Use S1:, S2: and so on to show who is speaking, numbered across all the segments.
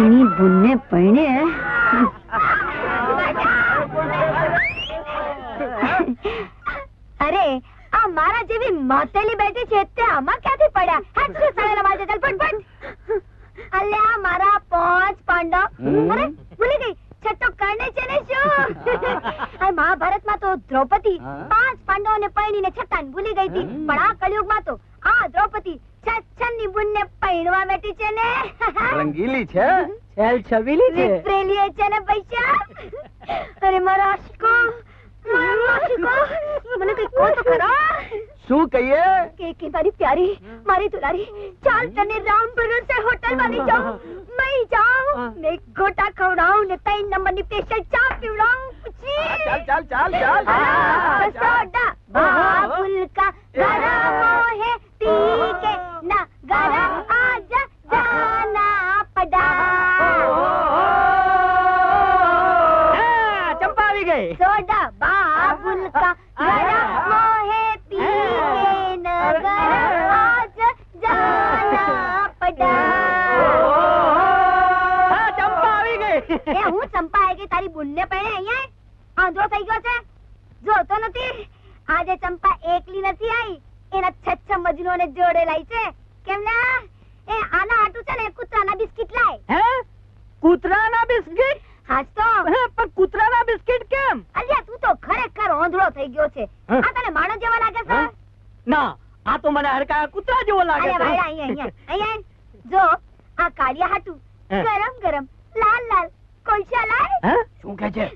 S1: એની બુનને પૈણે અરે આ મારા જેવી માતેલી બેઠી છે તે આમાં ક્યાંથી પડ્યા? હેડ શું સાળેલા માજે ચાલ ફટ અલ્યા મારા 5 પાંડવ અરે ભૂલી ગઈ છઠ્ઠો કર્ણ છે ને શું? આ મહાભારતમાં તો દ્રૌપદી 5 પાંડવોને પૈણીને છઠ્ઠાને ભૂલી ગઈ હતી, પણ આ કળિયુગમાં તો આ દ્રૌપદી છઠ્ઠની બુનને પૈણવા બેઠી છે ને.
S2: રંગીલી છે,
S3: છેલ છબીલી છે,
S1: વિપરેલી છે ને પૈસા. અરે મારા આશિકો, મારા આશિકો મને કઈ કહો તો ખરો.
S2: શું કહીએ?
S1: કે મારી પ્યારી, મારી દુલારી, ચાલ તને રામ ભરોસે હોટલ માં લઈ જાઉં, મઈ જાઉં ને ગોટા ખવડાવું ને 3 નંબરની સ્પેશિયલ ચા પીવડાવું.
S2: ચાલ ચાલ ચાલ ચાલ
S1: સોડા બાબુલ કા ગરમ હે પી કે ના ગરમ આજ જાના પડા.
S3: ચંપા આવી ગઈ.
S1: સોડા બાબુલ કા ગરમ હે પી કે ના ગરમ આજ જાના પડા.
S3: ચંપા આવી ગઈ.
S1: એ હું ચંપા આવી ગઈ તારી બુનને પૈણે અહીંયા આંધળો થઈ ગયો છે, જોતો નથી? આજે ચંપા એકલી નથી આવી, એના 6 મજનોને જોડે લાવી છે. કેમ ના? એ આના હાટુ છે ને કૂતરાના બિસ્કિટ લાય.
S3: હે? કૂતરાના બિસ્કિટ?
S1: હાચ તો
S3: પણ કૂતરાના બિસ્કિટ કેમ?
S1: અલ્યા તું તો ખરેખર આંધળો થઈ ગયો છે. આ તને માણસ જેવો લાગે છે?
S3: ના, આ તો મને હરકા કૂતરા જેવો લાગે
S1: અરે
S3: છે.
S1: ભાઈ અહીંયા જો આ કાળિયા હાટુ ગરમ ગરમ લાલ લાલ કોલસા લાય.
S3: શું કહે છે?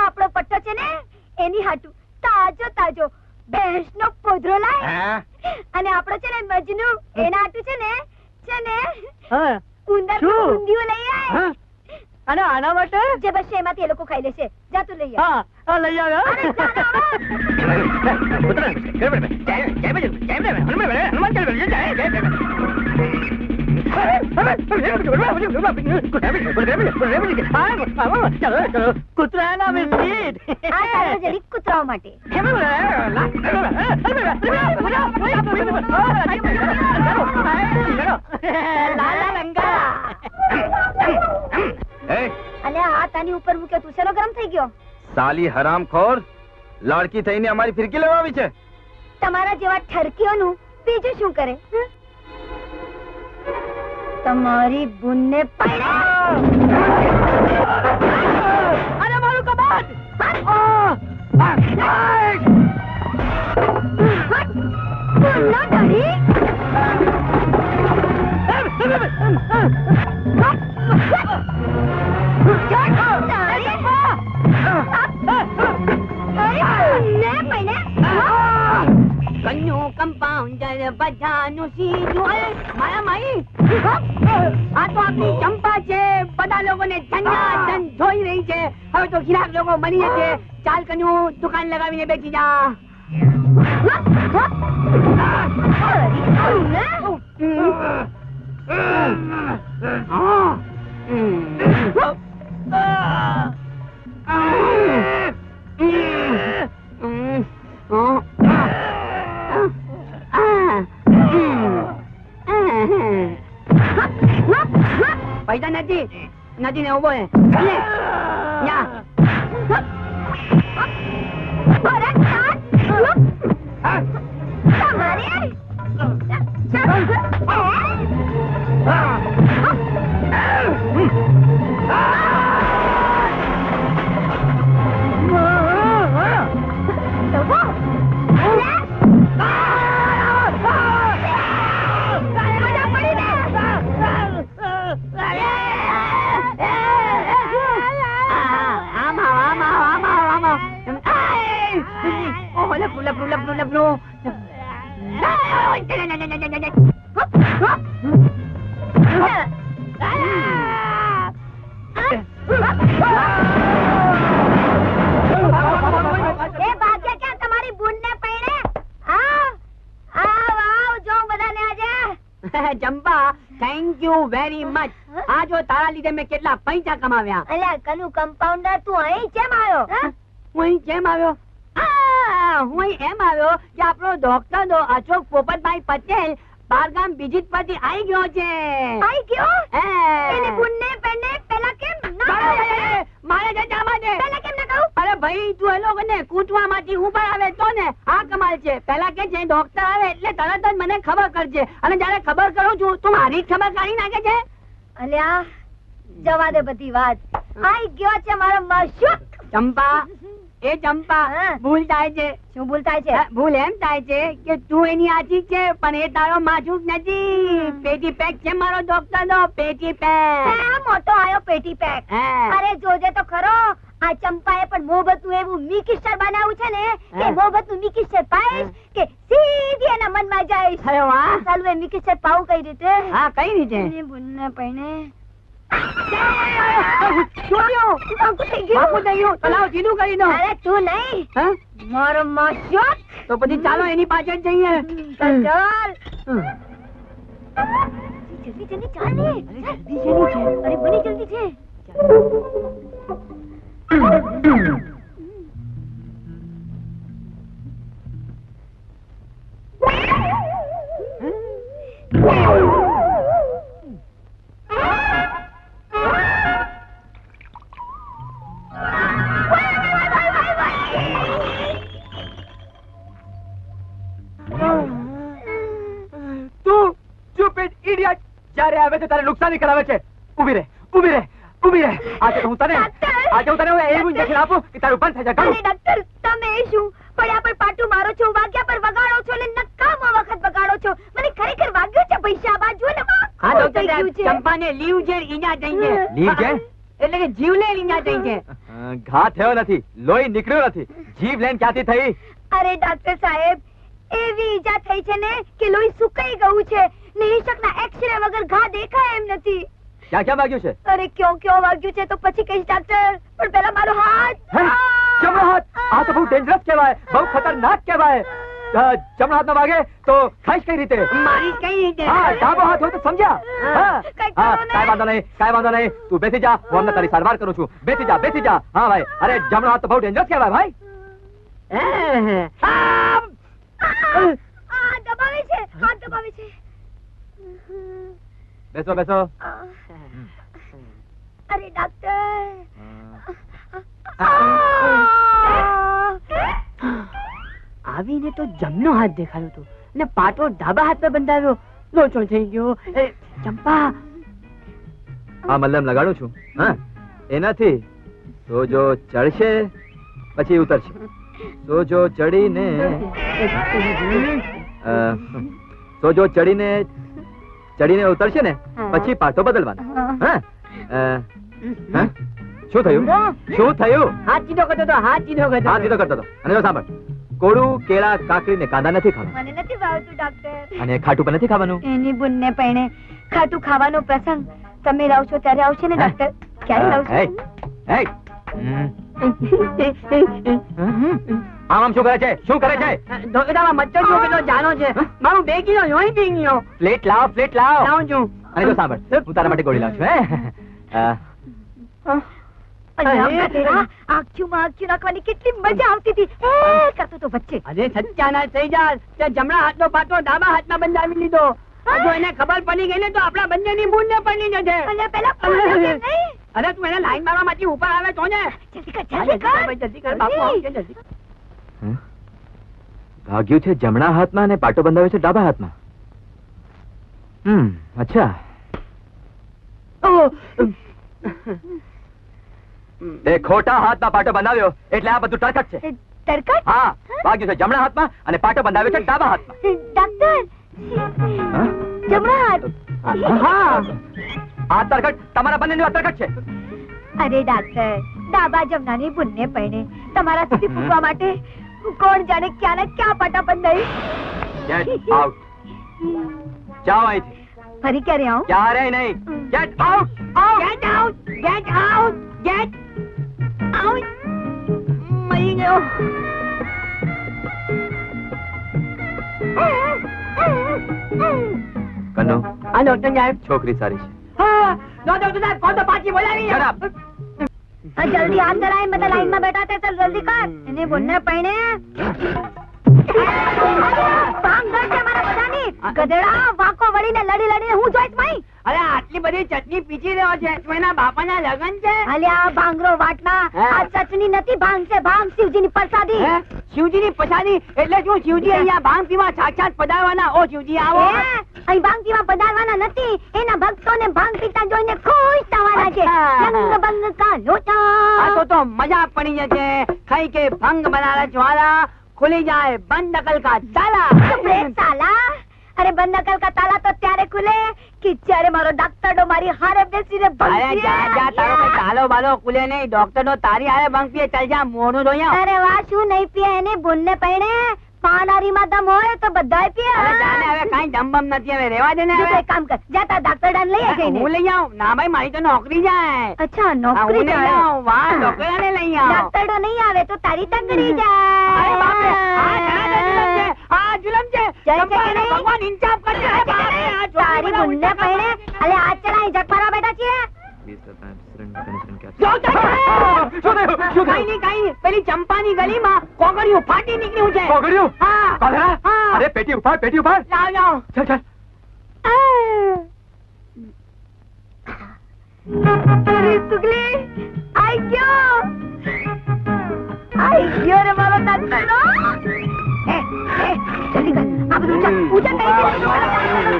S1: આપણો પટ્ટો છે ને એની હાટુ તાજો તાજો ભેંસનો પોદરો લાય. અને આપણો છે ને મજનુ એના હાટુ છે ને ઉંદર ઊંધિયું લઈ આય.
S3: અને આના માટે
S1: જે બસ એમાંથી એ લોકો ખાઈ લેશે. જા તું લઈ આય.
S3: હા લઈ આવ્યો.
S1: અરે
S3: કૂતરાના બિસ્કિટ
S1: આ સાર્વજનિક કૂતરાઓ માટે. અલ્યા આ તાની ઉપર મૂકે તું શેનો ગરમ થઈ ગયો?
S2: સાલી હરામખોર, લાડકી થઈને અમારી ફિરકી લેવા આવી છે.
S1: તમારા જેવા ઠરકીઓનું બીજું શું કરે? તમારી બુનને પૈણે.
S3: અરે મારું કબાટ!
S1: ના ડરી.
S3: કન્યો કમ્પાઉન્ડર બધાનું સીધું. મારા માઈ આ તો આપણી ચંપા છે, બધા લોકોને ધન્યાધન જોઈ રહી છે. હવે તો ખીરાક લોકો બની છે. ચાલ કન્યો દુકાન લગાવીને બેસી જા. પૈસા નથી, નથી ને ઉભો ચંપા, થેન્ક યુ વેરી મચ. આ જો તારા લીધે મેં કેટલા પૈસા કમાવ્યા.
S1: અલ્યા કનુ કમ્પાઉન્ડર તું અહીં કેમ આવ્યો?
S3: હું અહીં કેમ આવ્યો? હું અહીં એમ આવ્યો કે આપણો ડોક્ટર અશોક પોપટભાઈ પટેલ બારગામ વિઝિટ પરથી આવી ગયો છે.
S1: આઈ ગયો
S3: હે.
S1: એને બુનને પેને પેલા કેમ ના
S3: મારે જે જવા દે.
S1: પેલા કેમ ના કહું?
S3: અરે ભાઈ તું એ લોકોને કૂટવામાંથી ઉપર આવે તો ને આ કમાલ છે. પેલા કે છે ડોક્ટર આવે એટલે તરત જ મને ખબર કરજે, અને જયારે ખબર કરું છું તું મારી જ ખબર કાઢી નાખે છે.
S1: અલ્યા જવા દે બધી વાત. આઈ ગયો છે મારો માશુક.
S3: ચંપા, એ ચંપા,
S1: હા.
S3: ભૂલ થાય છે.
S1: શું ભૂલ થાય છે?
S3: ભૂલ એમ થાય છે કે તું એની આછી છે પણ એ તારો માછુક નથી. પેટી પેક છે મારો ડોક્ટર નો, પેટી પેક.
S1: આ મોટો આયો પેટી પેક.
S3: હા.
S1: અરે જોજે તો ખરો, આ ચંપાએ પણ મોહબ્બતનું એવું મિક્સચર બનાવ્યું છે ને કે
S3: હા.
S1: મોહબ્બતનું મિક્સચર પાઈશ કે સીધી એના મનમાં જઈશ.
S3: અરે વાહ.
S1: ચાલુ એ મિક્સચર પાવું કઈ રીતે?
S3: હા, કઈ રીતે?
S1: એને બુનને પૈણે
S3: છોડ્યો.
S1: બાપુ થઈ ગયું.
S3: બાપુ થઈ ગયું. તો લાવ સીધું કરી દો.
S1: અરે તું નહીં,
S3: હા?
S1: મારો માશુક.
S3: તો પછી ચાલો એની પાછળ જઈએ.
S1: ચાલ ચાલ.
S3: હમ.
S1: જલ્દી જલ્દી ચાલ ને.
S3: જલ્દી શેની છે?
S1: અરે બની જલ્દી છે.
S2: તું stupid idiot! જ્યારે આવે છે ત્યારે નુકસાની કરાવે છે. ઊભી રહે, ઊભી રહે, ઊભી રહે. આજે તો હું તને એવું ઇન્જેક્શન આપું કે તારું બંધ થઈ જાય.
S1: અરે ડોક્ટર, તમે શું પડ્યા પર પાટું મારો છો, વાગ્યા પર વગાડો છો ને નકામો વખત વગાડો છો. મને ખરેખર વાગ્યું છે પૈસા બાજુ ને
S3: હા, ડોક્ટર સાહેબ, ચંપાને લીવ છે ઈજા થઈ છે.
S2: લીવ છે?
S3: એટલે કે જીવલે ઈજા થઈ છે.
S2: ઘા થયો નથી, લોહી નીકળ્યો નથી. જીભ લઈને ક્યાંથી થઈ?
S1: અરે ડોક્ટર સાહેબ, એવી ઈજા થઈ છે ને કે લોહી સુકાઈ ગયું છે ને ઈશકના એક્સરે વગર ઘા દેખાય એમ નથી.
S2: ક્યાં ક્યાં વાગ્યું છે?
S1: અરે ક્યો વાગ્યું છે તો પછી કહીશ ડોક્ટર, પણ પેલા મારો હાથ.
S2: હે? જમણો હાથ? આ તો બહુ ડેન્જરસ કહેવાય, બહુ ખતરનાક કહેવાય. જમણા હાથમાં વાગે તો ખાઈશ કઈ રીતે?
S3: મારી કઈ રીતે?
S2: હા, ડાબો હાથ હોય તો સમજ્યા? હા,
S1: કંઈક
S2: હા,
S1: કરો ને.
S2: કાંઈ વાંધો નહીં, કાંઈ વાંધો નહીં. તું બેસી જા, હું હમણાં તારી સારવાર કરું છું. બેસી જા, બેસી જા. હા ભાઈ, અરે જમણો હાથ તો બહુ ડેન્જરસ કહેવાય ભાઈ.
S1: આ દબાવે છે, હાથ દબાવે છે.
S2: બેસો બેસો.
S1: અરે ડોક્ટર.
S3: આવીને તો જમણો હાથ દેખાડ્યો હતો ને પાટો ડાબા હાથ પર બંધાવ્યો. લોચો થઈ ગયો. ચંપા,
S2: આ મલ્લમ લગાડું છું. હા, એનાથી સોજો ચડશે પછી ઉતરશે. સોજો ચડીને સોજો ચડીને ઉતરશે ને પછી પાટો બદલવાનો. હા? હા? શું થયું? શું થયું?
S3: હાથ સીધો કરતો હતો, હાથ સીધો કરતો
S2: હા, સીધો કરતો હતો. અને જો સાંભળ, કોળું, કેળા, કાકડી ને કાંદા નથી ખાવા.
S1: મને નથી ભાવતું ડોક્ટર.
S2: અને ખાટું પણ નથી ખાવાનું.
S1: એની બુનને પૈણે ખાટું ખાવાનો પ્રસંગ તમે લાવશો ત્યારે આવશે ને ડોક્ટર? ક્યારે લાવશો?
S2: હે? હે? આમ આમ શું કરે છે? શું કરે છે?
S3: ધોકડામાં મચ્છર જો કેટલો જાનો છે. મારું 2 કિલો લોહી પી ગયો.
S2: પ્લેટ લાવ, પ્લેટ લાવ.
S3: લાવું છું.
S2: અને જો સાંભળ, હું તારા માટે ગોળી લાવું છું.
S1: અલ્યા તેરા, આંખમાં આંખી નાખવાની કેટલી મજા આવતી હતી. એ કરતો તો વચ્ચે.
S3: અરે સત્યાનાશ થઈ જા. તે જમણા હાથનો પાટો ડાબા હાથમાં બંધાવી લીધો. જો એને ખબર પડી ગઈ ને તો આપણા બંનેની બૂંદ પડી જશે.
S1: અલ્યા પેલા પાડો કેમ નહીં?
S3: અરે તું એને લાઈન મારવા માંથી ઉપર આવે તો ને.
S1: જલ્દી કર,
S3: હા,
S1: જલ્દી કર.
S3: જલ્દી કર બાપુ, આવજે જલ્દી.
S2: ભાગ્યું છે જમણા હાથમાં અને પાટો બંધાવ્યો છે ડાબા હાથમાં. અચ્છા. એ ખોટા હાથમાં પાટો બંધાવ્યો એટલે આ બધું ટરકટ છે.
S1: તરકટ?
S2: હા, ભાગ્યું છે જમણા હાથમાં અને પાટો બંધાવ્યો છે ડાબા હાથમાં.
S1: ડોક્ટર,
S2: હા?
S1: જમણા હાથ.
S2: હા, આ તરકટ તમારા બંનેનું આ તરકટ છે.
S1: અરે ડોક્ટર, ડાબા જમનાની બુનને પૈણે તમારા સુધી પૂછવા માટે કોણ જાણે ક્યાં ને ક્યાં પાટા બંધાઈ.
S2: Get out. જાઓ અહીંથી.
S1: ફરી ક્યારે આવું?
S2: ક્યારેય નહીં. Get out.
S3: Get out! Get out! Get out! મરી ગયો.
S2: કન્નુ,
S3: હા ડોક્ટર સાહેબ.
S2: છોકરી સારી છે.
S3: હા, ડોક્ટર સાહેબ કોણ તો પાછી બોલાવી.
S2: Shut up.
S1: જલ્દી હાથ ધરાય, બધા લાઈનમાં બેઠા છે. ચાલ જલ્દી કર. એને બુનને પૈણે ભાંગ ગળ છે મારા બધાની. ગધેડા વાંકો વળીને લડીને હું જોઈશ મઈ?
S3: અરે આટલી બધી ચટણી પીસી રહ્યો છે તો એના બાપાના લગન છે.
S1: અલ્યા ભાંગરો વાટના,
S3: હે?
S1: આ ચટણી નથી ભાંગ છે, ભાંગ શિવજીની પ્રસાદી.
S3: હે? શિવજીની પછાડી એટલે શું શિવજી અહીંયા ભાંગ પીવા સાક્ષાત પધારવાના? ઓ શિવજી આવો.
S1: હે? અહીં ભાંગ પીવા પધારવાના નથી, એના ભક્તોને ભાંગ પીતા જોઈને ખુશ થવાના છે.
S3: અચ્છા.
S1: રંગ ભંગ કા
S3: આ
S1: લોચા.
S3: તો મજા પડી જશે. ખાઈ કે ભંગ બનારા જ્વાલા ખુલી જાય બંધ નકલ કા તાલા.
S1: ચૂપ રે સાલા. અરે બંધ નકલ કા તાલા તો ત્યારે ખુલે કે જ્યારે મારો ડાક્ટરડો મારી હારે બેસીને ભંગ
S3: અરે જા જા તારો કઈ તાલો બાલો ખુલે નહીં. ડોક્ટર નો તારી હારે ભંગ પીએ. ચાલ જા મોઢું ધોઈ આવ.
S1: અરે વાહ, શું નહીં પીએ એને બોલને પૈણે? પાનારીમાં દમ હોય તો બધાય પીએ.
S3: અરે જા ને હવે કાઈ દમ નથી. હવે રેવા દે ને
S1: તું
S3: હવે.
S1: એક કામ કર, જા તારા ડાક્ટરડાને લઈ આવ જઈને.
S3: હું લઈ આવું? ના ભાઈ મારી તો નોકરી જાય.
S1: અચ્છા,
S3: હા,
S1: નોકરી
S3: હું લઈ
S1: જાય.
S3: આવું. વાહ ડોક્ટરાને લઈ આવ.
S1: ડાક્ટરડો નહીં આવે તો તારી તંગડી
S3: અરે બાપ રે,
S1: જાય.
S3: આ જુલમ છે.
S1: જય છે કે
S3: ચંપાને
S1: નહીં?
S3: ભગવાન ઇન્સાફ કરશે. અરે બાપ રે, આ છોકરી
S1: તારી
S3: બધા
S1: બુનને
S3: ઉલટા
S1: પૈણે અલે આ ચલાઈ જગમારવા બેઠા છીએ.
S3: જો તો
S2: શું થયું? શું
S3: કાઈ નહીં કાઈ નહીં. પેલી ચંપાની ગલીમાં કોગળિયું ફાટી નીકળ્યું છે.
S2: કોગળિયું?
S3: હા.
S2: કોગળા?
S3: હા.
S2: અરે પેટી ઉપાડ, પેટી ઉપાડ.
S3: લાવ લાવ.
S2: ચાલ ચાલ.
S1: અરે સુગલી, આઈ ગયો. આઈ ગયો રે મારો ડાક્ટરડો. જલ્દી કર, આ બધું પૂજા કરી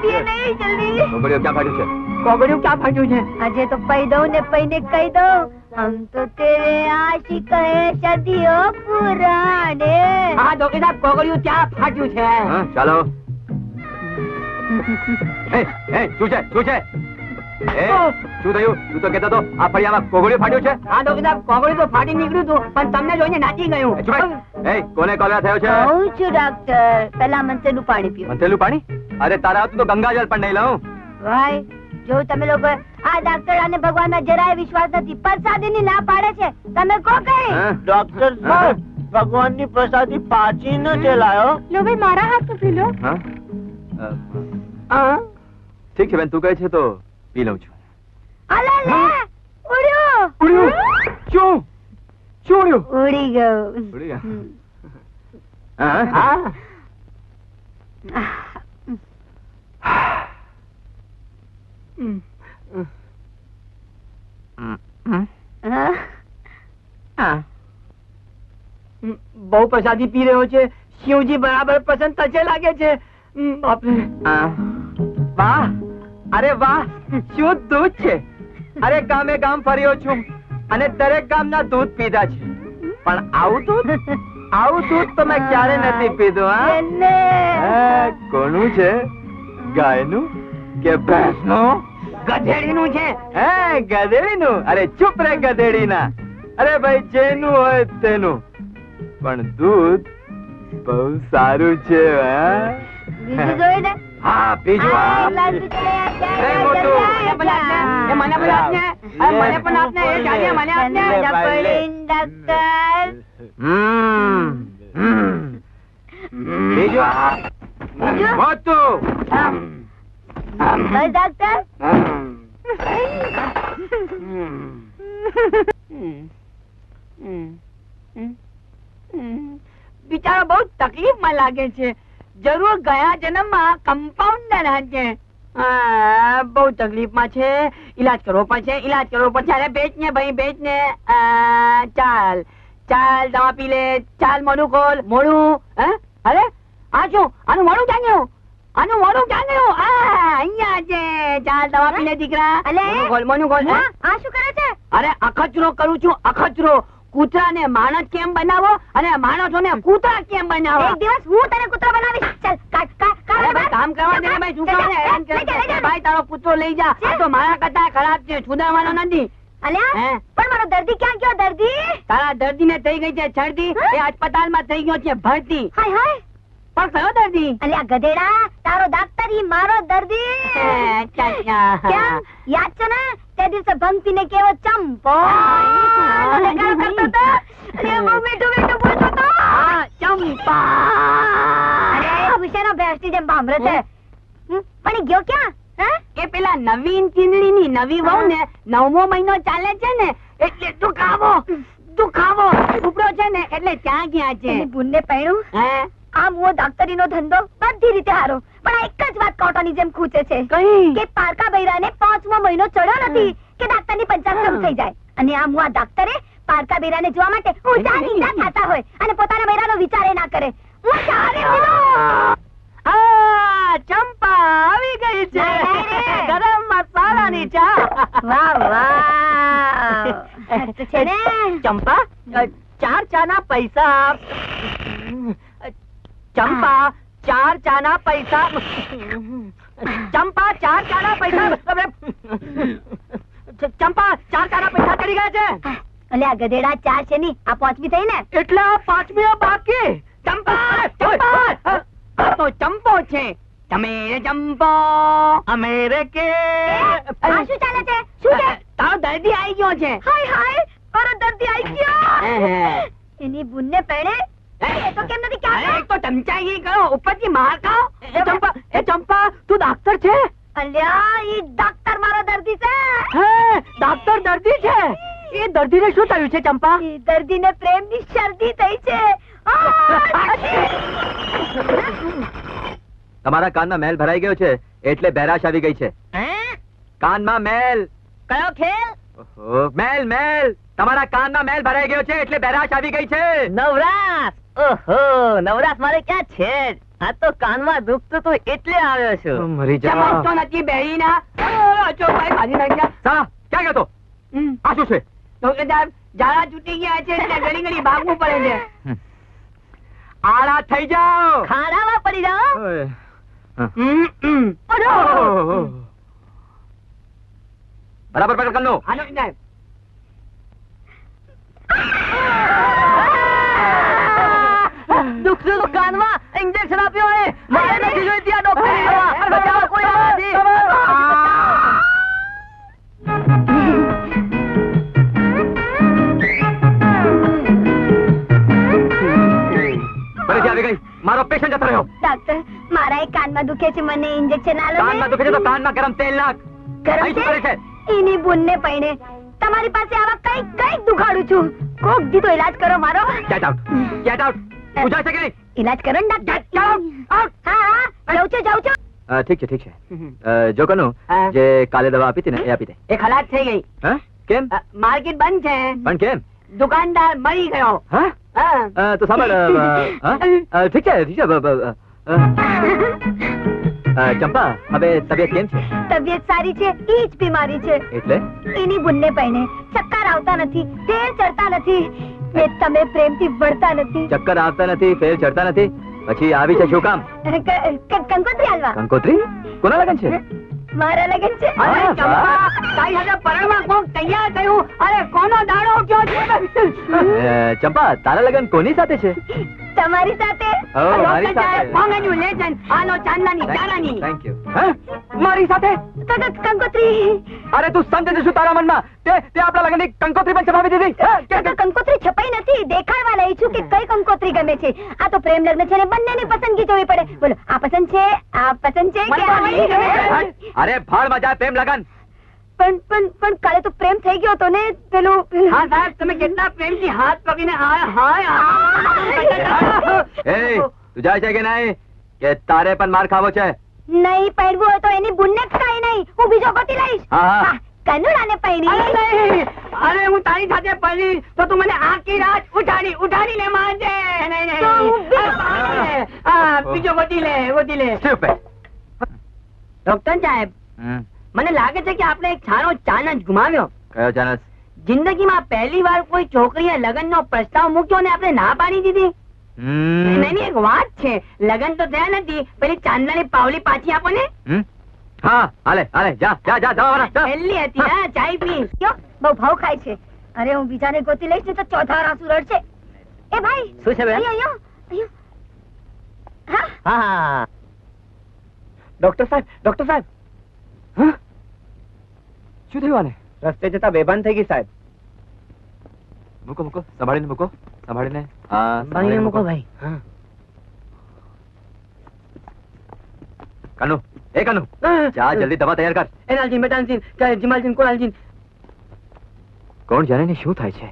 S1: દે. નહીં જલ્દી.
S2: કોગળિયું ક્યાં ફાટ્યું છે?
S3: કોગળિયું ક્યાં ફાટ્યું છે?
S1: આજે તો પઈ દઉં ને પઈને કહી દઉં, હમ તો તેરે આશિક હે સદીઓ પુરાણે.
S3: હા ડોક્ટર સાહેબ કોગળિયું ક્યાં ફાટ્યું છે?
S2: હા, ચાલો. શું છે? શું છે? શું થયું? તું તો કહેતો હતો આ ફળિયામાં કોગળિયું ફાટ્યું છે.
S3: હા ડોક્ટર સાહેબ કોગળિયું તો ફાટી નીકળ્યું હતું પણ તમને જોઈને નાચી ગયું.
S2: ચૂપ રહે. કોને કોલેરા થયો છે?
S1: કહું છું ડાક્ટર, પેલા મંતેલું પાણી પીઓ.
S2: મંથેલું પાણી? અરે તારા હાથું તો ગંગાજળ પણ નહીં લાવું.
S1: ભાઈ જો તમે લોકો આ ડાક્ટર અને ભગવાનમાં જરાય વિશ્વાસ નથી, પ્રસાદીની ના પાડે છે, તમે કો કઈ?
S2: હા?
S4: ડોક્ટર સાહેબ ભગવાનની પ્રસાદી પાછી ન ચલાયો.
S1: લો ભાઈ મારા હાથ પી લો.
S2: હા?
S3: હા
S2: ઠીક છે બેન, તું કહે છે તો પી લઉં છું.
S1: અલે લે ઉડ્યો.
S2: ઉડ્યું? શું? શું ઉડ્યું?
S1: ઉડી ગયું.
S2: ઉડી ગયા?
S1: હમ.
S2: હા?
S3: હા
S1: હા?
S3: બહુ પ્રસાદી પી રહ્યો છે. શિવજી બરાબર પસંદ થશે લાગે છે. બાપરે.
S2: વાહ, અરે વાહ, શું દૂધ છે. અરે ગામે ગામ ફર્યો છું અને દરેક ગામના દૂધ પીધા છે, પણ આવું દૂધ તો મેં ક્યારે નથી પીધું. હા?
S1: એને.
S2: હે, કોનું છે? ગાયનું કે ભેંસનું?
S3: ગધેડીનું છે.
S2: હે, ગધેડીનું? અરે ચૂપ રે ગધેડીના. અરે ભાઈ જેનું હોય તેનું, પણ દૂધ બહુ સારું છે.
S1: બીજું જોઈ ને.
S2: હા, બીજું
S1: આ
S2: આ.
S1: લાડુ ચલે આ જાય,
S2: એ મોટું.
S1: જાય, જાય.
S3: એ મને પણ આપને. એ મને પણ આપને. એ જાડીએ મને આપને.
S1: બંધ પડીને ડાક્ટર.
S2: બીજું આ.
S1: બીજું?
S2: મોટું.
S1: બસ ડાક્ટર.
S3: બિચારો બહુ તકલીફમાં લાગે છે. જરૂર ગયા જન્મમાં કમ્પાઉન્ડર હશે. બહુ તકલીફમાં છે. ઈલાજ કરવો પડશે. અરે બેચ ને ભાઈ બેચ ને. ચાલ ચાલ દવા પી લે. ચાલ મોઢું ખોલ. મોઢું. હે? અરે આ શું? આનું મોઢું ક્યાં ગયું? અહીંયા છે. ચાલ દવા પી લે દીકરા.
S1: અલે.
S3: મોઢું ખોલ.
S1: હા, આ શું કરે છે?
S3: અરે અખતરો કરું છું. અખતરો. કૂતરાને માણસ કેમ બનાવો અને માણસોને કૂતરા કેમ બનાવો?
S1: એક દિવસ હું તને કૂતરો બનાવીશ. ચાલ કાટ
S3: અરે ભાઈ કામ કરવા દે ને ભાઈ. શું કરે? હેરાન કરે છે. ભાઈ તારો કૂતરો લઈ જા. આ તો મારા કરતા ખરાબ છે. સુધારવાનો નથી.
S1: અલ્યા
S3: હે?
S1: પણ મારો દર્દી ક્યાં ગયો? દર્દી
S3: તારા દર્દીને થઈ ગઈ છે શરદી. એ અસ્પતાલમાં થઈ ગયો છે ભરતી.
S1: હાય હાય.
S3: પણ કયો દર્દી?
S1: અલ્યા ગધેડા, તારો ડાક્ટર ઈ મારો દર્દી. કેમ યાદ છે ને તે દિવસે ભંગ પીને કેવો ચંપો મને ગાળ કરતો હતો? અરે બહુ મીઠું મીઠું બોલતો હતો.
S3: ચંપા.
S1: અરે આ વિશેનો ભેંસની જેમ ભાંભરે છે. પણ ઈ ગયો ક્યાં? હે?
S3: એ પેલા નવીન ચીંદડીની નવી વહુ ને 9મો મહિનો ચાલે છે ને એટલે દુખાવો ઉપડો છે ને એટલે ત્યાં ગયા છે.
S1: એની બુનને પૈણું?
S3: હે?
S1: આ મુઓ ડોક્ટરીનો ધંધો બધી રીતે હારો, પણ આ એક જ વાત કાંટાની જેમ ખૂંચે છે
S3: કઈ?
S1: કે પારકા બૈરાને 5મો મહિનો ચડ્યો નથી કે ડાક્ટરની પંચાંગ થઈ જાય, અને આ મુઆ ડોક્ટરે પારકા બૈરાને જોવા માટે ઊંચા નીચા થતા હોય અને પોતાના બૈરાનો વિચાર ના કરે. હું ચાલે
S3: ચંપા આવી ગઈ છે, ગરમ મસાલાની ચા.
S1: વાહ વાહ તો છે ને.
S3: ચંપા, 4 ચાના પૈસા આપ. ચંપા, 4 ચાના પૈસા. ચંપા, 4 ચાના પૈસા. ચંપા, 4 ચાના પૈસા ચડી ગયા છે.
S1: અલ્યા ગધેડા, 4 છે ની, આ 5મી થઈ ને.
S3: એટલે આ 5મી બાકી. ચંપા, ચંપા, આ તો ચંપો છે. તમે ચંપો, અમે રે કે.
S1: આ શું ચાલે છે? શું છે?
S3: તારો દર્દી આવી ગયો છે.
S1: હાય હાય, મારો દર્દી આવી ગયો. એની બુનને પહેણે એ તો કેમ નથી ક્યાં?
S3: એક તો ચમચાઈ કરો, ઉપરથી માર ખાઓ. એ ચંપા, તું ડોક્ટર છે?
S1: અલ્યા ઈ ડોક્ટર મારો દર્દી છે.
S3: હે, ડોક્ટર દર્દી છે? એ દર્દીને શું થયું છે ચંપા?
S1: ઈ દર્દીને પ્રેમની શરદી થઈ છે.
S2: તમારા કાનમાં મેલ ભરાઈ ગયો છે એટલે બેરાશ આવી ગઈ છે. કાનમાં મેલ.
S3: કયો ખેલ?
S2: ઓહો, મેલ મેલ. તમારા કાનમાં મેલ ભરાઈ ગયો છે એટલે બેરાશ આવી ગઈ છે.
S3: નવરાશ. ઓહો, નવરાશ મારે ક્યાં છે? આ તો કાનમાં દુખતું હતું એટલે આવ્યો છું.
S2: મરી જા.
S3: સમજતો નથી બેહીના. અચો ભાઈ ભાજી નાખ્યા.
S2: સા, ક્યાં ગયો તો? આ શું છે?
S3: ડોક્ટર સાહેબ, ઝાડા છૂટી ગયા છે એટલે ઘડી ઘડી ભાગવું પડે છે.
S2: આળા થઈ જાઓ.
S3: ખાડામાં પડી જાઓ.
S2: ઓય. બરાબર પકડ કરનો.
S3: આનો સાહેબ. દુખતું તો કાનમાં ઇન્જેક્શન આપ્યો હે. મારે નથી જોઈતી આ ડોક્ટરની દવા. બચાવો, કોઈ નથી.
S2: ફરીથી આવી ગઈ. મારો પેશન્ટ જતો રહ્યો.
S1: ડોક્ટર, મારા એક કાનમાં દુખે છે, મને ઇન્જેક્શન આલો ને.
S2: કાનમાં દુખે છે તો કાનમાં ગરમ તેલ નાખ.
S1: ગરમ
S2: અહીં શું કરે છે?
S1: એની બુનને પહેણે તમારી પાસે આવા કઈક કઈક દુખાડું છું. કોક દી તો ઈલાજ કરો મારો.
S2: Get out. Get out. પૂછાય છે કે નહીં?
S1: ઈલાજ કરો ને ડોક્ટર.
S2: આઉટ.
S1: હા હા, જાઉં છું જાઉં છું.
S2: ઠીક છે ઠીક છે. જો કનુ,
S3: હા.
S2: જે કાલે દવા આપી હતી ને એ આપી દે.
S3: એ ખલાસ થઈ ગઈ.
S2: હા? કેમ?
S3: માર્કેટ બંધ છે.
S2: પણ કેમ?
S3: દુકાનદાર મરી ગયો.
S2: હા?
S3: હા.
S2: તો સાંભળ, હા? ઠીક છે ઠીક છે. ચંપા, હવે તબિયત કેમ છે?
S1: તબિયત સારી છે, ઈ જ બીમારી છે.
S2: એટલે?
S1: એની બુનને પહેણે ચક્કર આવતા નથી, તેલ ચડતા નથી, ને તમે પ્રેમથી વળતા નથી.
S2: ચક્કર આવતા નથી, ફેર ચડતા નથી, પછી આવી છે શું કામ?
S1: કંકોત્રી હાલવા.
S2: કંકોત્રી? કોના લગન છે?
S1: મારા લગન છે.
S3: અરે
S2: હા,
S3: ચંપા, તારી સાથે પરણવા કોક તૈયાર થયું. અરે કોનો દાડો કયો છે?
S2: ચંપા, તારા લગન કોની સાથે છે?
S1: તમારી સાથે.
S2: મારી સાથે.
S3: કોંગ્રેચ્યુલેશન. આનો ચાંદલાની તારાની.
S2: Thank you. મારી સાથે?
S1: કંકોત્રી.
S2: અરે તું સમજે છે શું તારા મનમાં? તે આપણા લગનની કંકોત્રી પણ છપાવી દીધી.
S1: કંકોત્રી છપાઈ નથી, દેખાડવા લઈ છું કે કઈ કંકોત્રી ગમે છે. આ તો પ્રેમ લગ્ન છે ને બંનેની પસંદગી જોવી પડે. બોલો, આ પસંદ છે, આ પસંદ છે કે આ નહીં ગમે?
S2: અરે ભાડમાં જાય પ્રેમ લગન.
S1: પણ કાલે તો પ્રેમ થઈ ગયો તો ને. પેલું
S3: હા સાહેબ, તમે કેટલા પ્રેમથી હાથ પકડીને હાય હાય
S2: એ તું જાય છે કે નહીં? કે તારે પણ માર ખાવો છે?
S1: નહીં પહેરવું હોય તો એની બુનને કઈ નહીં, હું બીજો ગોતી લઈશ.
S2: હા.
S1: કનુડાને
S3: અરે
S1: પહેરી.
S3: નહીં, અરે હું તારી સાથે પડી તો તું મને આખી રાત ઉઠાડીને મારજે. નહીં
S1: તો હું
S3: બીજો ગોતી લે.
S2: Stupid.
S3: ડોક્ટર સાહેબ, મને લાગે છે કે આપણે એક સારો ચાન્સ ગુમાવ્યો.
S2: કયો ચાન્સ?
S3: જિંદગીમાં પહેલી વાર કોઈ છોકરીએ લગ્નનો પ્રસ્તાવ મૂક્યો ને આપણે ના પાડી દીધી. નહીં, એક વાત છે, લગ્ન તો થયા નથી, પેલી ચાંદલાની પાવલી પાછી આપો ને.
S2: હા, હાલે જા
S3: પહેલી હતી. હા, ચાય પી.
S1: બહુ ભાવ ખાય છે. અરે હું બીજાને ગોતી લઈશ ને તો ચોથા આંસુ રડશે. એ ભાઈ,
S3: શું છે બેન?
S1: અહીંયા. હા,
S3: હા,
S2: ડોક્ટર સાહેબ. શું થયું આને?
S4: રસ્તે જતા બેભાન થઈ ગઈ સાહેબ.
S2: મૂકો સંભાળીને મૂકો. સંભાળીને
S3: મૂકો ભાઈ.
S2: કનુ, જા જલ્દી દવા તૈયાર કર.
S3: એનાલજીન, બેટાલજીન, જીમાલજીન, કોલાલજીન.
S2: કોણ જાણે ને શું થાય છે?